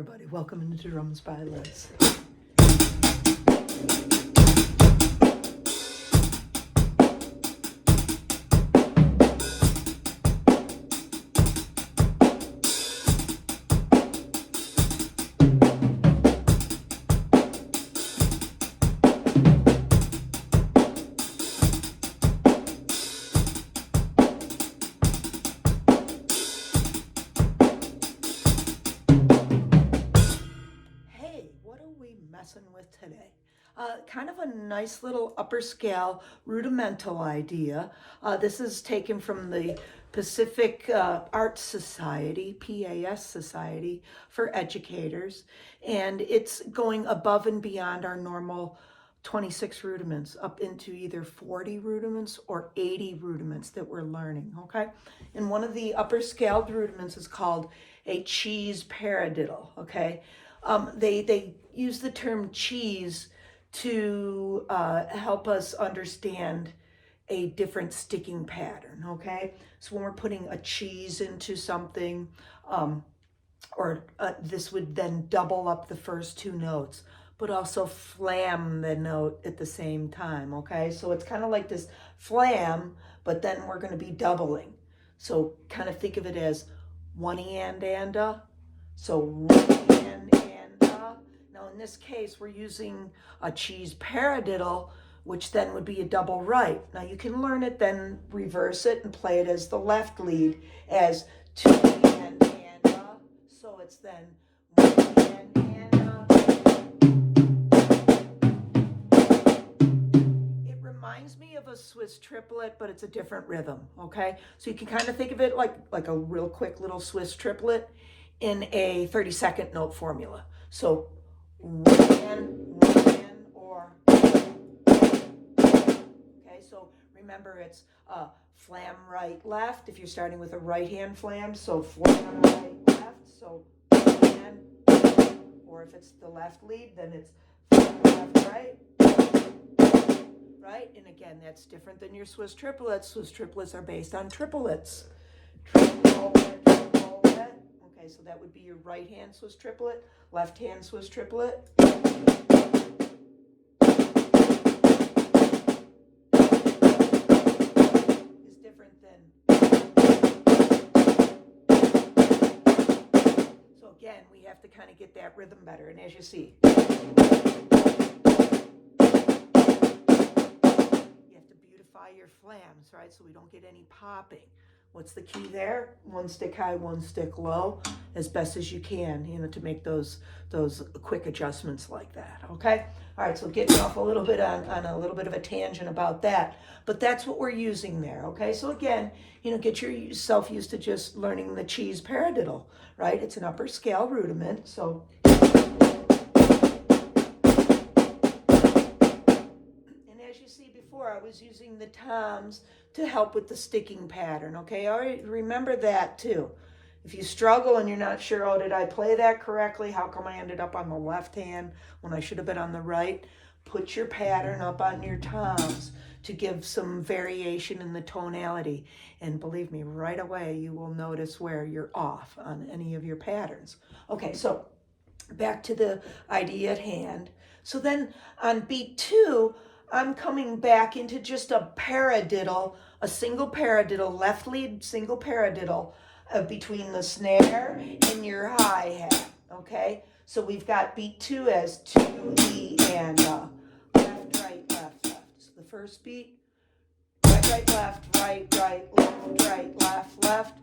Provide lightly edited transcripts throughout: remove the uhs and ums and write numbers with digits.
Everybody, welcome into Drums by Liz. Messing with today. Kind of a nice little upper scale rudimental idea. This is taken from the Pacific Arts Society, PAS Society for Educators, and it's going above and beyond our normal 26 rudiments up into either 40 rudiments or 80 rudiments that we're learning, okay? And one of the upper scaled rudiments is called a Cheese-Paradiddle, okay? They use the term cheese to help us understand a different sticking pattern, okay? So when we're putting a cheese into something, this would then double up the first two notes, but also flam the note at the same time, okay? So it's kind of like this flam, but then we're going to be doubling. So kind of think of it as one and so one and Now in this case, we're using a Cheese-Paradiddle, which then would be a double right. Now you can learn it, then reverse it and play it as the left lead as two and so it's then one and It reminds me of a Swiss triplet, but it's a different rhythm, okay? So you can kind of think of it like a real quick little Swiss triplet in a 30-second note formula. So one, or, okay, so remember it's flam right, left, if you're starting with a right hand flam, so flam right, left, so and, or if it's the left lead, then it's flam left, right, and again, that's different than your Swiss triplets. Swiss triplets are based on triplets. Okay, so that would be your right hand Swiss triplet, left hand Swiss triplet. Is different than. So again, we have to kind of get that rhythm better. And as you see, you have to beautify your flams, right? So we don't get any popping. What's the key there? One stick high, one stick low, as best as you can, to make those quick adjustments like that, okay? All right, so getting off a little bit on a little bit of a tangent about that, but that's what we're using there, okay? So again, get yourself used to just learning the Cheese-Paradiddle, right? It's an upper scale rudiment, so. As you see before, I was using the toms to help with the sticking pattern, okay? All right, remember that too. If you struggle and you're not sure, oh, did I play that correctly? How come I ended up on the left hand when I should have been on the right? Put your pattern up on your toms to give some variation in the tonality. And believe me, right away, you will notice where you're off on any of your patterns. Okay, so back to the idea at hand. So then on beat 2, I'm coming back into just a paradiddle, a single paradiddle, left lead single paradiddle between the snare and your hi-hat, okay? So we've got beat 2 as 2E and left, right, left, left. So the first beat, right, right, left, right, right, left, right, left, left.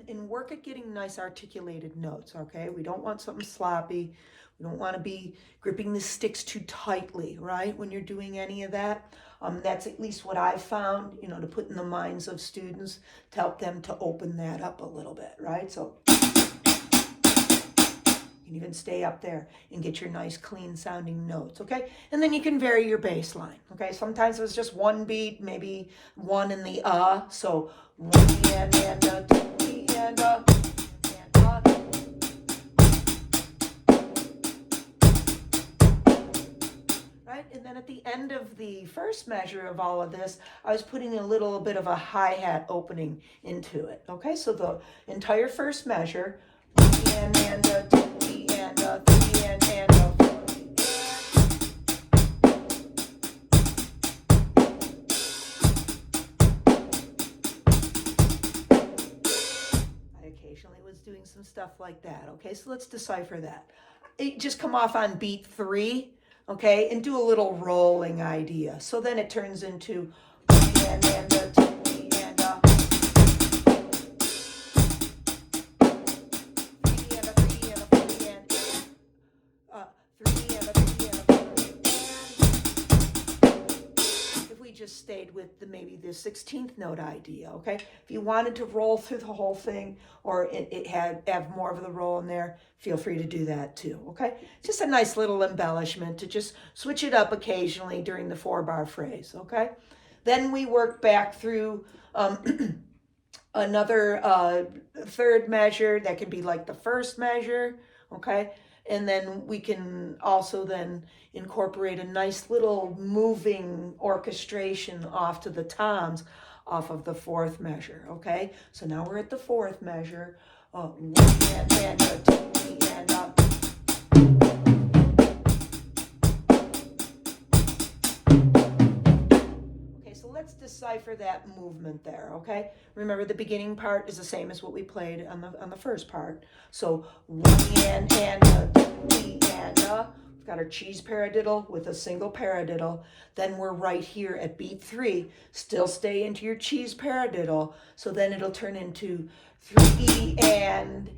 And work at getting nice articulated notes, okay? We don't want something sloppy. We don't want to be gripping the sticks too tightly, right? When you're doing any of that. That's at least what I've found, to put in the minds of students to help them to open that up a little bit, right? So you can even stay up there and get your nice clean sounding notes, okay? And then you can vary your bass line, okay? Sometimes it's just one beat, maybe one in the so one and two and right? And then at the end of the first measure of all of this, I was putting a little bit of a hi-hat opening into it. Okay, so the entire first measure, and a, 2 and a, 3 and a, 4 I occasionally was doing some stuff like that. Okay, so let's decipher that. Just come off on beat 3. Okay, and do a little rolling idea. So then it turns into and a, 2 and a, 3 and a, 3 and a, 3 and a, 3 and a, 3 and a, 4 and if we just stayed with maybe the 16th note idea, okay? If you wanted to roll through the whole thing or it have more of the roll in there, feel free to do that too, okay? Just a nice little embellishment to just switch it up occasionally during the 4-bar phrase, okay? Then we work back through another third measure that can be like the first measure, okay? And then we can also then incorporate a nice little moving orchestration off to the toms off of the 4th measure, okay? So now we're at the 4th measure. 1 and a, 2 and a. Okay, so let's decipher that movement there, okay? Remember the beginning part is the same as what we played on the first part. So 1 and a, 2 and a. We've got our cheese-paradiddle with a single paradiddle. Then we're right here at beat 3. Still stay into your cheese-paradiddle. So then it'll turn into 3 and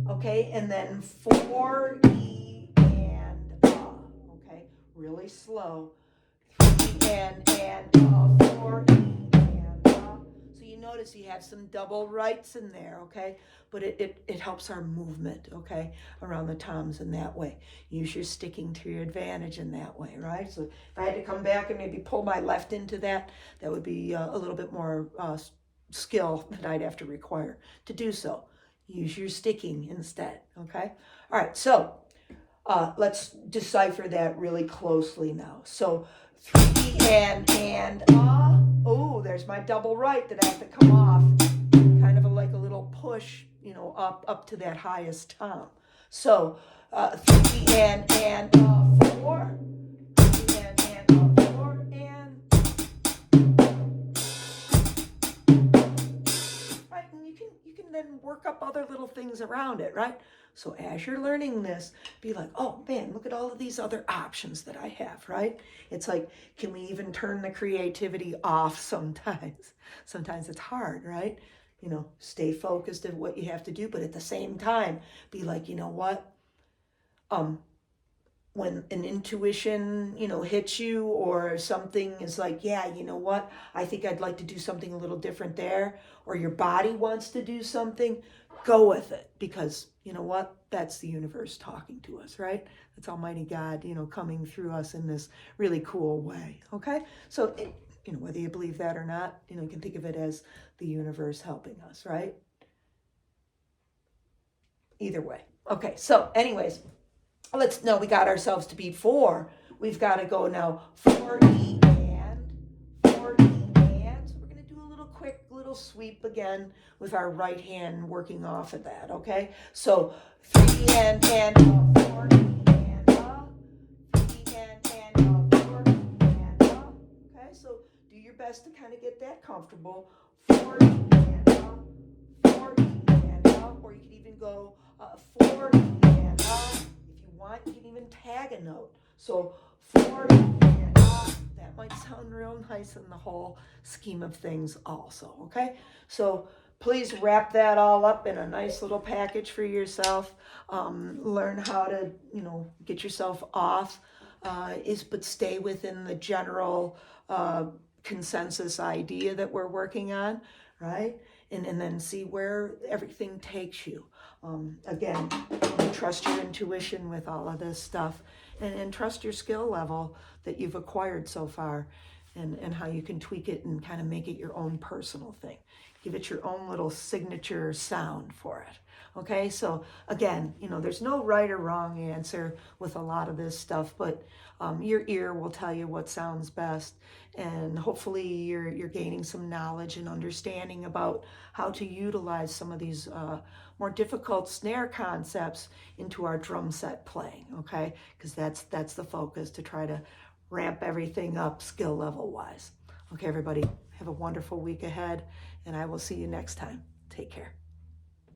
okay, and then 4 E and okay, really slow. 3 and 4 E and So you notice you have some double rights in there, okay? But it helps our movement, okay, around the toms in that way. Use your sticking to your advantage in that way, right? So if I had to come back and maybe pull my left into that, that would be a little bit more skill that I'd have to require to do so. Use your sticking instead, okay? All right, so let's decipher that really closely now. So 3 and oh, there's my double right that I have to come off, kind of like a little push, you know, up to that highest tom. So 3 and 4. Then work up other little things around it, right? So as you're learning this, be like, oh man, look at all of these other options that I have, right? It's like, can we even turn the creativity off sometimes? Sometimes it's hard, right? You know, stay focused on what you have to do, but at the same time, be like, you know what? When an intuition, you know, hits you or something is like, yeah, you know what? I think I'd like to do something a little different there. Or your body wants to do something, go with it. Because, you know what? That's the universe talking to us, right? That's Almighty God, you know, coming through us in this really cool way, okay? So, you know, whether you believe that or not, you know, you can think of it as the universe helping us, right? Either way. Okay, so anyways, we got ourselves to beat 4. We've got to go now 4 E and 4 E and. So we're going to do a little quick little sweep again with our right hand working off of that, okay? So 3 and 4 E and 3 and 4 E and okay? So do your best to kind of get that comfortable. 4 E and 4 E and or you could even go 4 E and want, you can even tag a note. So 4 and that might sound real nice in the whole scheme of things also, okay? So please wrap that all up in a nice little package for yourself. Learn how to, you know, get yourself off, but stay within the general consensus idea that we're working on, right? And then see where everything takes you. Again, trust your intuition with all of this stuff and trust your skill level that you've acquired so far. and how you can tweak it and kind of make it your own personal thing. Give it your own little signature sound for it. Okay, so again, there's no right or wrong answer with a lot of this stuff, but your ear will tell you what sounds best, and hopefully you're gaining some knowledge and understanding about how to utilize some of these more difficult snare concepts into our drum set playing, okay? Because that's the focus, to try to ramp everything up skill level wise. Okay, everybody, have a wonderful week ahead, and I will see you next time. Take care.